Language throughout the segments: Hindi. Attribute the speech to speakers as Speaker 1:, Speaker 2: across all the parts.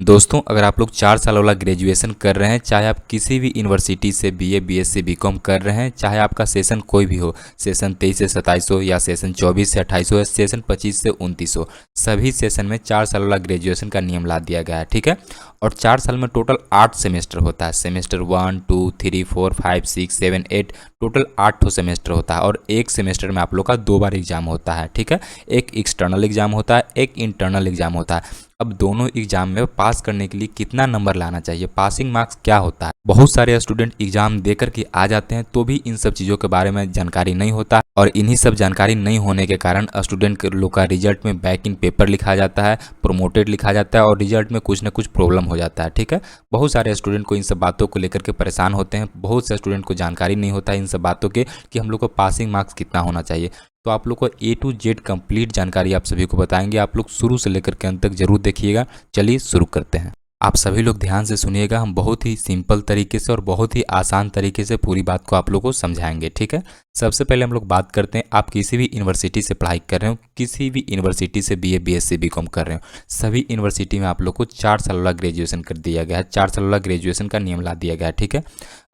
Speaker 1: दोस्तों, अगर आप लोग 4 साल वाला ग्रेजुएशन कर रहे हैं, चाहे आप किसी भी यूनिवर्सिटी से बीए, बीएससी, बीकॉम कर रहे हैं, चाहे आपका सेशन कोई भी हो, सेशन 23 से 27 हो या सेशन 24 से 28 हो या सेशन 25 से 29 हो, सभी सेशन में 4 साल वाला ग्रेजुएशन का नियम ला दिया गया है। ठीक है। और 4 साल में टोटल 8 सेमेस्टर होता है। सेमेस्टर 1, 2, 3, 4, 5, 6, 7, 8 टोटल 8 सेमेस्टर होता है। और एक सेमेस्टर में आप लोग का 2 बार एग्जाम होता है। ठीक है। एक एक्सटर्नल एग्जाम होता है, एक इंटरनल एग्जाम होता है। अब दोनों एग्जाम में पास करने के लिए कितना नंबर लाना चाहिए, पासिंग मार्क्स क्या होता है। बहुत सारे स्टूडेंट एग्जाम देकर के आ जाते हैं तो भी इन सब चीज़ों के बारे में जानकारी नहीं होता, और इन्हीं सब जानकारी नहीं होने के कारण स्टूडेंट के लोग का रिजल्ट में बैक इन पेपर लिखा जाता है, प्रोमोटेड लिखा जाता है और रिजल्ट में कुछ ना कुछ प्रॉब्लम हो जाता है। ठीक है। बहुत सारे स्टूडेंट को इन सब बातों को लेकर के परेशान होते हैं। बहुत से स्टूडेंट को जानकारी नहीं होता है इन सब बातों के कि हम लोग को पासिंग मार्क्स कितना होना चाहिए। तो आप लोग को A to Z कंप्लीट जानकारी आप सभी को बताएंगे। आप लोग शुरू से लेकर के अंत तक जरूर देखिएगा। चलिए शुरू करते हैं। आप सभी लोग ध्यान से सुनिएगा। हम बहुत ही सिंपल तरीके से और बहुत ही आसान तरीके से पूरी बात को आप लोगों को समझाएंगे। ठीक है। सबसे पहले हम लोग बात करते हैं, आप किसी भी यूनिवर्सिटी से पढ़ाई कर रहे हो, किसी भी यूनिवर्सिटी से बीए, बीएससी, बीकॉम कर रहे हो, सभी यूनिवर्सिटी में आप लोग को 4 साल वाला ग्रेजुएशन कर दिया गया है। 4 साल वाला ग्रेजुएशन का नियम ला दिया गया है। ठीक है।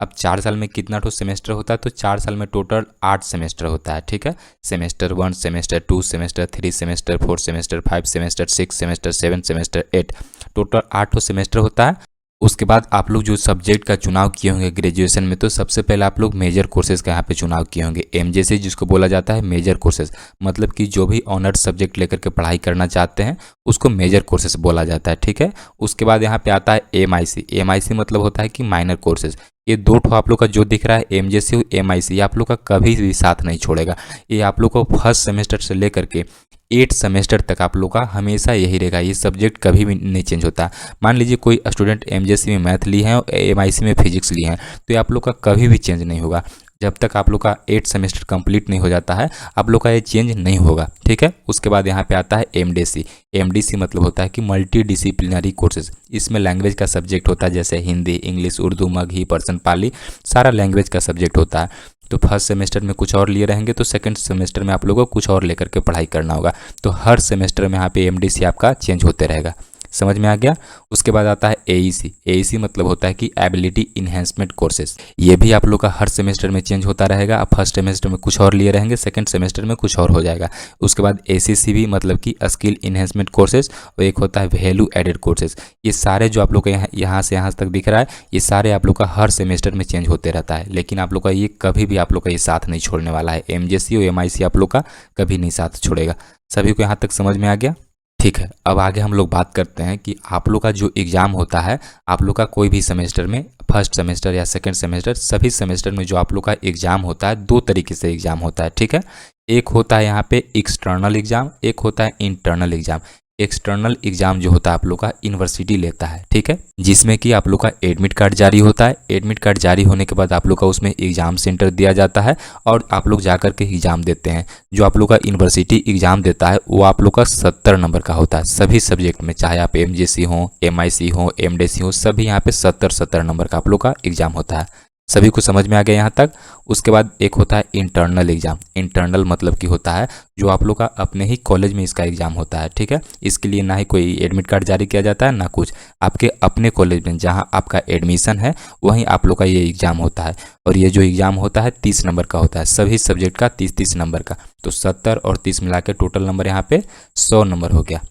Speaker 1: अब 4 साल में कितना ठो सेमेस्टर होता है, तो 4 साल में टोटल 8 सेमेस्टर होता है। ठीक है। Semester 1, semester 2, semester 3, semester 4, semester 5, semester 6, semester 7, semester 8 total 8 semester होता है। उसके बाद आप लोग जो सब्जेक्ट का चुनाव किए होंगे ग्रेजुएशन में, तो सबसे पहले आप लोग मेजर कोर्सेज का यहाँ पे चुनाव किए होंगे। एमजेसी जिसको बोला जाता है मेजर कोर्सेज, मतलब कि जो भी ऑनर्स सब्जेक्ट लेकर के पढ़ाई करना चाहते हैं उसको मेजर कोर्सेज बोला जाता है। ठीक है। उसके बाद यहाँ पे आता है एमआईसी। एमआईसी मतलब होता है कि माइनर कोर्सेज। ये दो ठो आप लोग का जो दिख रहा है एमजेसी और एमआईसी, ये आप लोग का कभी भी साथ नहीं छोड़ेगा। ये आप लोग को फर्स्ट सेमेस्टर से लेकर के 8 सेमेस्टर तक आप लोग का हमेशा यही रहेगा। ये सब्जेक्ट कभी भी नहीं चेंज होता। मान लीजिए कोई स्टूडेंट एमजेसी में मैथ लिए हैं और एमआईसी में फिजिक्स लिए हैं, तो ये आप लोग का कभी भी चेंज नहीं होगा। जब तक आप लोग का 8 सेमेस्टर कंप्लीट नहीं हो जाता है, आप लोग का ये चेंज नहीं होगा। ठीक है। उसके बाद यहाँ पे आता है एमडीसी। एमडीसी मतलब होता है कि मल्टी डिसिप्लिनरी कोर्सेज। इसमें लैंग्वेज का सब्जेक्ट होता है, जैसे हिंदी, इंग्लिश, उर्दू, मगही, पर्सन, पाली, सारा लैंग्वेज का सब्जेक्ट होता है। तो फर्स्ट सेमेस्टर में कुछ और लिए रहेंगे, तो सेकंड सेमेस्टर में आप लोगों को कुछ और लेकर के पढ़ाई करना होगा। तो हर सेमेस्टर में यहाँ पे एमडीसी आपका चेंज होते रहेगा। समझ में आ गया। उसके बाद आता है एईसी। एईसी मतलब होता है कि एबिलिटी इन्हेंसमेंट कोर्सेज। ये भी आप लोग का हर सेमेस्टर में चेंज होता रहेगा। आप फर्स्ट सेमेस्टर में कुछ और लिए रहेंगे, सेकंड सेमेस्टर में कुछ और हो जाएगा। उसके बाद एसीसी भी मतलब कि स्किल इन्हेंसमेंट कोर्सेज, और एक होता है वैल्यू एडेड कोर्सेज। ये सारे जो आप लोग का यहाँ से यहाँ तक दिख रहा है, ये सारे आप लोग का हर सेमेस्टर में चेंज होते रहता है। लेकिन आप लोग का ये कभी भी आप लोग का ये साथ नहीं छोड़ने वाला है। एमजेसी और एमआईसी आप लोग का कभी नहीं साथ छोड़ेगा। सभी को यहाँ तक समझ में आ गया। ठीक है। अब आगे हम लोग बात करते हैं कि आप लोग का जो एग्ज़ाम होता है, आप लोग का कोई भी सेमेस्टर में, फर्स्ट सेमेस्टर या सेकंड सेमेस्टर, सभी सेमेस्टर में जो आप लोग का एग्ज़ाम होता है, 2 तरीके से एग्ज़ाम होता है। ठीक है। एक होता है यहाँ पे एक्सटर्नल एग्ज़ाम, एक होता है इंटरनल एग्ज़ाम। एक्सटर्नल एग्ज़ाम जो होता है आप लोग का यूनिवर्सिटी लेता है। ठीक है। जिसमें कि आप लोग का एडमिट कार्ड जारी होता है। एडमिट कार्ड जारी होने के बाद आप लोग का उसमें एग्ज़ाम सेंटर दिया जाता है और आप लोग जाकर के एग्ज़ाम देते हैं। जो आप लोग का यूनिवर्सिटी एग्ज़ाम देता है वो आप लोग का 70 नंबर का होता है सभी सब्जेक्ट में, चाहे आप एमजेसी हो, एमआईसी हो, एमडीसी हो, सभी यहाँ पे 70 नंबर का आप लोग का एग्ज़ाम होता है। सभी को समझ में आ गया यहाँ तक। उसके बाद एक होता है इंटरनल एग्ज़ाम। इंटरनल मतलब कि होता है जो आप लोग का अपने ही कॉलेज में इसका एग्ज़ाम होता है। ठीक है। इसके लिए ना ही कोई एडमिट कार्ड जारी किया जाता है ना कुछ, आपके अपने कॉलेज में जहाँ आपका एडमिशन है वहीं आप लोग का ये एग्ज़ाम होता है। और ये जो एग्ज़ाम होता है 30 नंबर का होता है, सभी सब्जेक्ट का 30-30 नंबर का। तो 70 और 30 मिला के टोटल नंबर यहाँ पे 100 नंबर हो गया।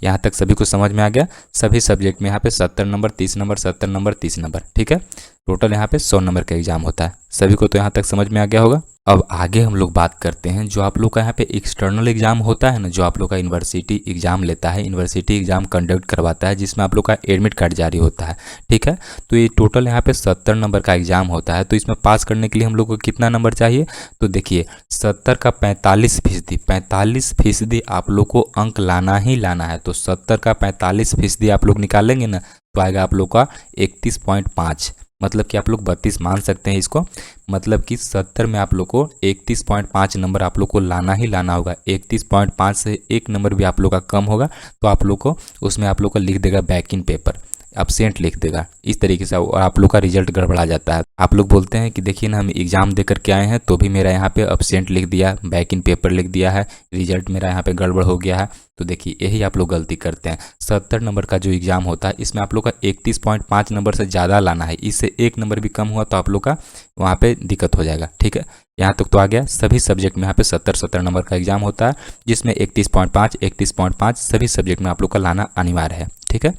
Speaker 1: यहाँ तक सभी को समझ में आ गया। सभी सब्जेक्ट में यहाँ पे 70 नंबर, 30 नंबर, 70 नंबर, 30 नंबर। ठीक है। टोटल यहाँ पे 100 नंबर का एग्जाम होता है। सभी को तो यहाँ तक समझ में आ गया होगा। अब आगे हम लोग बात करते हैं जो आप लोग का यहाँ पे एक्सटर्नल एग्जाम होता है ना, जो आप लोग का यूनिवर्सिटी एग्जाम लेता है, यूनिवर्सिटी एग्जाम कंडक्ट करवाता है, जिसमें आप लोग का एडमिट कार्ड जारी होता है। ठीक है। तो ये टोटल यहाँ पे 70 नंबर का एग्जाम होता है। तो इसमें पास करने के लिए हम लोग को कितना नंबर चाहिए, तो देखिए 70 का 45% आप लोग को अंक लाना ही लाना है। तो 70 का 45% आप लोग निकालेंगे ना, तो आएगा आप लोग का 31.5, मतलब कि आप लोग 32 मान सकते हैं इसको। मतलब कि 70 में आप लोग को 31.5 नंबर आप लोग को लाना ही लाना होगा। 31.5 से एक नंबर भी आप लोग का कम होगा तो आप लोग को उसमें आप लोग को लिख देगा बैक इन पेपर। एब्सेंट लिख देगा इस तरीके से, और आप लोग का रिजल्ट गड़बड़ा जाता है। आप लोग बोलते हैं कि देखिए ना हम एग्जाम दे करके आए हैं तो भी मेरा यहाँ पे एब्सेंट लिख दिया, बैक इन पेपर लिख दिया है, रिजल्ट मेरा यहाँ पे गड़बड़ हो गया है। तो देखिए यही आप लोग गलती करते हैं। 70 नंबर का जो एग्ज़ाम होता है इसमें आप लोग का 31.5 नंबर से ज़्यादा लाना है, इससे एक नंबर भी कम हुआ तो आप लोग का वहाँ पे दिक्कत हो जाएगा। ठीक है, यहाँ तक तो आ गया। सभी सब्जेक्ट में यहाँ पे 70 नंबर का एग्जाम होता है, जिसमें 31.5 सभी सब्जेक्ट में आप लोग का लाना अनिवार्य है। ठीक है,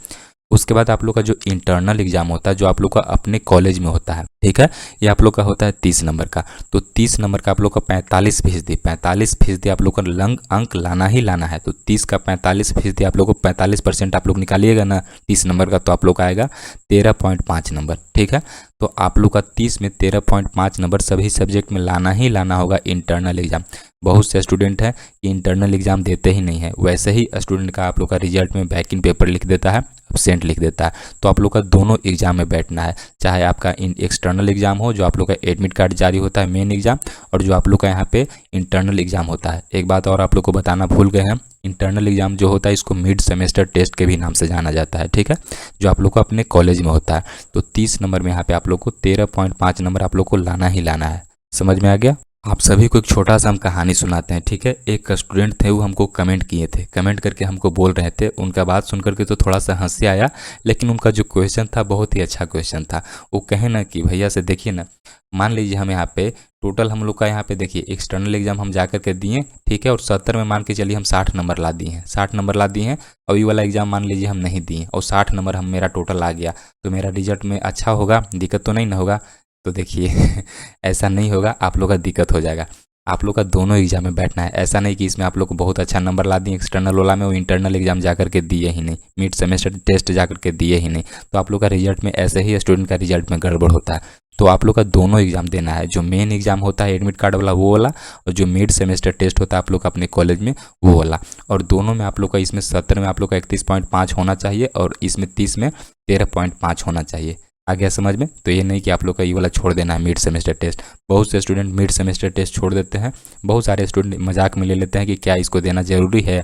Speaker 1: उसके बाद आप लोग का जो इंटरनल एग्जाम होता है जो आप लोग का अपने कॉलेज में होता है, ठीक है, ये आप लोग का होता है 30 नंबर का। तो 30 नंबर का आप लोग का 45% आप लोग का लंग अंक लाना ही लाना है। तो 30 का 45% आप लोग को 45% आप लोग निकालिएगा ना 30 नंबर का, तो आप लोग का आएगा 13.5 नंबर। ठीक है, तो आप लोग का 30 में 13.5 नंबर सभी सब्जेक्ट में लाना ही लाना होगा इंटरनल एग्जाम। बहुत से स्टूडेंट हैं कि इंटरनल एग्जाम देते ही नहीं है, वैसे ही स्टूडेंट का आप लोग का रिजल्ट में बैक इन पेपर लिख देता है, एब्सेंट लिख देता है। तो आप लोग का दोनों एग्जाम में बैठना है, चाहे आपका एक्सटर्नल एग्जाम हो जो आप लोग का एडमिट कार्ड जारी होता है मेन एग्जाम, और जो आप लोग का यहाँ पे इंटरनल एग्जाम होता है। एक बात और आप लोग को बताना भूल गए हैं, इंटरनल एग्जाम जो होता है इसको मिड सेमेस्टर टेस्ट के भी नाम से जाना जाता है। ठीक है, जो आप लोग को अपने कॉलेज में होता है। तो 30 नंबर में यहाँ पे आप लोग को 13.5 नंबर आप लोग को लाना ही लाना है। समझ में आ गया? आप सभी को एक छोटा सा हम कहानी सुनाते हैं। ठीक है, एक स्टूडेंट थे, वो हमको कमेंट किए थे, कमेंट करके हमको बोल रहे थे। उनका बात सुन करके तो थोड़ा सा हंसी आया, लेकिन उनका जो क्वेश्चन था बहुत ही अच्छा क्वेश्चन था। वो कहे ना कि भैया से देखिए ना, मान लीजिए हम यहाँ पे टोटल हम लोग का यहाँ पे देखिए एक्सटर्नल एग्जाम हम जा करके दिए, ठीक है, और 70 में मान के चलिए हम 60 नंबर ला दिए हैं, 60 नंबर ला दिए हैं। और ये वाला एग्जाम मान लीजिए हम नहीं दिए और 60 नंबर हम मेरा टोटल आ गया, तो मेरा रिजल्ट में अच्छा होगा, दिक्कत तो नहीं ना होगा? तो देखिए ऐसा नहीं होगा, आप लोग का दिक्कत हो जाएगा। आप लोग का दोनों एग्जाम में बैठना है। ऐसा नहीं कि इसमें आप लोग को बहुत अच्छा नंबर ला दिए एक्सटर्नल वाला में, वो इंटरनल एग्जाम जा करके दिए ही नहीं, मिड सेमेस्टर टेस्ट जा करके दिए ही नहीं, तो आप लोग का रिजल्ट में ऐसे ही स्टूडेंट का रिजल्ट में गड़बड़ होता है। तो आप लोग का दोनों एग्जाम देना है, जो मेन एग्जाम होता है एडमिट कार्ड वाला वो वाला, और जो मिड सेमेस्टर टेस्ट होता है आप लोग का अपने कॉलेज में वो वाला। और दोनों में आप लोग का, इसमें 70 में आप लोग का 31.5 होना चाहिए और इसमें 30 में 13.5 होना चाहिए। आ गया समझ में? तो ये नहीं कि आप लोग का ये वाला छोड़ देना है मिड सेमेस्टर टेस्ट। बहुत से स्टूडेंट मिड सेमेस्टर टेस्ट छोड़ देते हैं, बहुत सारे स्टूडेंट मजाक में ले लेते हैं कि क्या इसको देना ज़रूरी है।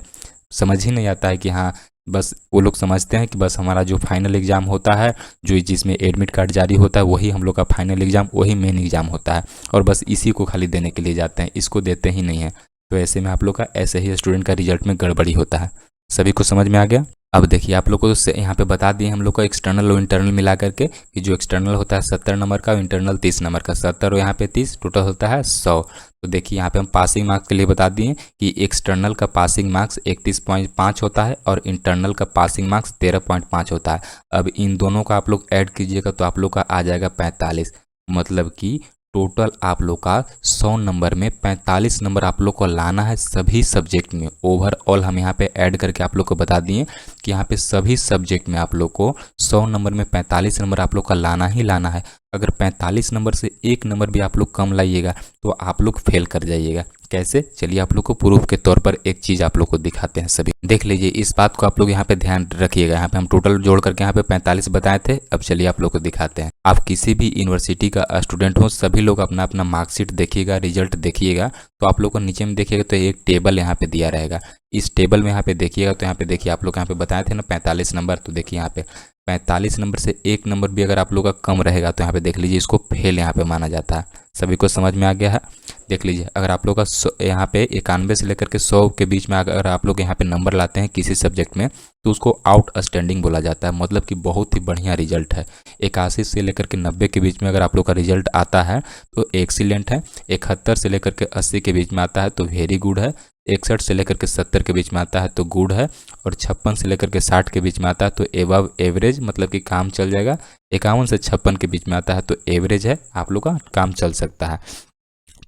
Speaker 1: समझ ही नहीं आता है कि हाँ, बस वो लोग समझते हैं कि बस हमारा जो फाइनल एग्ज़ाम होता है, जो जिसमें एडमिट कार्ड जारी होता है, वही हम लोग का फाइनल एग्ज़ाम, वही मेन एग्ज़ाम होता है, और बस इसी को खाली देने के लिए जाते हैं, इसको देते ही नहीं है। तो ऐसे में आप लोग का ऐसे ही स्टूडेंट का रिजल्ट में गड़बड़ी होता है। सभी को समझ में आ गया? अब देखिए आप लोग को यहाँ पे बता दिए हम लोग का एक्सटर्नल और इंटरनल मिला करके कि जो एक्सटर्नल होता है 70 नंबर का और इंटरनल 30 नंबर का। 70 और यहाँ पे 30 टोटल होता है 100। तो देखिए यहाँ पे हम पासिंग मार्क्स के लिए बता दिए कि एक्सटर्नल का पासिंग मार्क्स 31.5 होता है और इंटरनल का पासिंग मार्क्स 13.5 होता है। अब इन दोनों का आप लोग ऐड कीजिएगा तो आप लोग का आ जाएगा 45। मतलब कि टोटल आप लोग का 100 नंबर में 45 नंबर आप लोग को लाना है सभी सब्जेक्ट में। ओवरऑल हम यहाँ पे ऐड करके आप लोग को बता दिए कि यहाँ पे सभी सब्जेक्ट में आप लोग को 100 नंबर में 45 नंबर आप लोग का लाना ही लाना है। अगर 45 नंबर से एक नंबर भी आप लोग कम लाइएगा तो आप लोग फेल कर जाइएगा। कैसे? चलिए आप लोग को प्रूफ के तौर पर एक चीज़ आप लोग को दिखाते हैं। सभी देख लीजिए, इस बात को आप लोग यहाँ पे ध्यान रखिएगा। यहाँ पे हम टोटल जोड़ करके यहाँ पे 45 बताए थे। अब चलिए आप लोग को दिखाते हैं। आप किसी भी यूनिवर्सिटी का स्टूडेंट हो, सभी लोग अपना अपना मार्कशीट देखिएगा, रिजल्ट देखिएगा, तो आप लोग को नीचे में देखिएगा तो एक टेबल यहाँ पे दिया रहेगा। इस टेबल में यहाँ पे देखिएगा तो यहाँ पे देखिए आप लोग यहाँ पे बताए थे ना 45 नंबर, तो देखिए यहाँ पे 45 नंबर से एक नंबर भी अगर आप लोग का कम रहेगा तो यहाँ पे देख लीजिए इसको फेल यहाँ पे माना जाता है। सभी को समझ में आ गया है? देख लीजिए, अगर आप लोग का यहाँ पे 91 से लेकर के 100 के बीच में अगर आप लोग यहाँ पे नंबर लाते हैं किसी सब्जेक्ट में तो उसको आउटस्टैंडिंग बोला जाता है, मतलब कि बहुत ही बढ़िया रिजल्ट है। 81 से लेकर के 90 के बीच में अगर आप लोग का रिजल्ट आता है तो एक्सीलेंट है। 71 से लेकर के 80 के बीच में आता है तो वेरी गुड है। 61 से लेकर के 70 के बीच में आता है तो गुड है। और 56 से लेकर के 60 के बीच में आता है तो एबव एवरेज, मतलब कि काम चल जाएगा। 51 से 56 के बीच में आता है तो एवरेज है, आप लोग का काम चल सकता है।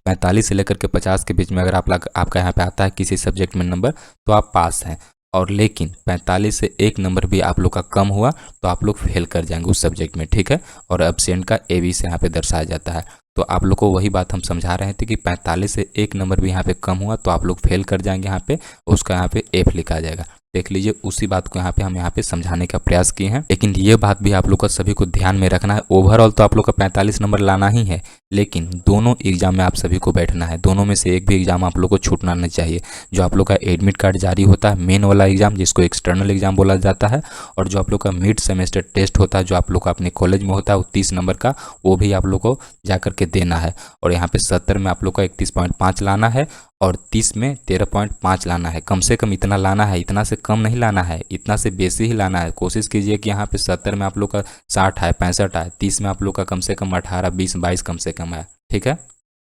Speaker 1: 45 से लेकर के 50 के बीच में अगर आपका यहाँ पे आता है किसी सब्जेक्ट में नंबर तो आप पास हैं। और लेकिन 45 से एक नंबर भी आप लोग का कम हुआ तो आप लोग फेल कर जाएंगे उस सब्जेक्ट में, ठीक है। और एब्सेंट का AB से यहाँ पे दर्शाया जाता है। तो आप लोग को वही बात हम समझा रहे थे कि 45 से एक नंबर भी यहाँ पे कम हुआ तो आप लोग फेल कर जाएंगे यहाँ पे, उसका यहाँ पे F लिखा जाएगा। देख लीजिए, उसी बात को हम यहाँ पे समझाने का प्रयास किए हैं। लेकिन ये बात भी आप लोग का सभी को ध्यान में रखना है। ओवरऑल तो आप लोग का 45 नंबर लाना ही है, लेकिन दोनों एग्ज़ाम में आप सभी को बैठना है, दोनों में से एक भी एग्ज़ाम आप लोग को छूटना नहीं चाहिए। जो आप लोग का एडमिट कार्ड जारी होता है, मेन वाला एग्ज़ाम जिसको एक्सटर्नल एग्ज़ाम बोला जाता है, और जो आप लोग का मिड सेमेस्टर टेस्ट होता है जो आप लोग का अपने कॉलेज में होता है वो 30 नंबर का, वो भी आप लोग को जा कर के देना है। और यहाँ पे 70 में आप लोग का 31.5 लाना है और 30 में 13.5 लाना है। कम से कम इतना लाना है, इतना से कम नहीं लाना है, इतना से बेसी ही लाना है। कोशिश कीजिए कि यहाँ पे 70 में आप लोग का 60 है, 65 है, 30 में आप लोग का कम से कम 18, 20, 22 कम से कम है। ठीक है,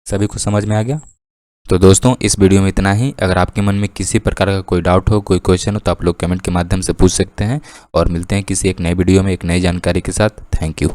Speaker 1: सभी को समझ में आ गया? तो दोस्तों इस वीडियो में इतना ही। अगर आपके मन में किसी प्रकार का कोई डाउट हो, कोई क्वेश्चन हो, तो आप लोग कमेंट के माध्यम से पूछ सकते हैं। और मिलते हैं किसी एक नए वीडियो में एक नई जानकारी के साथ। Thank you.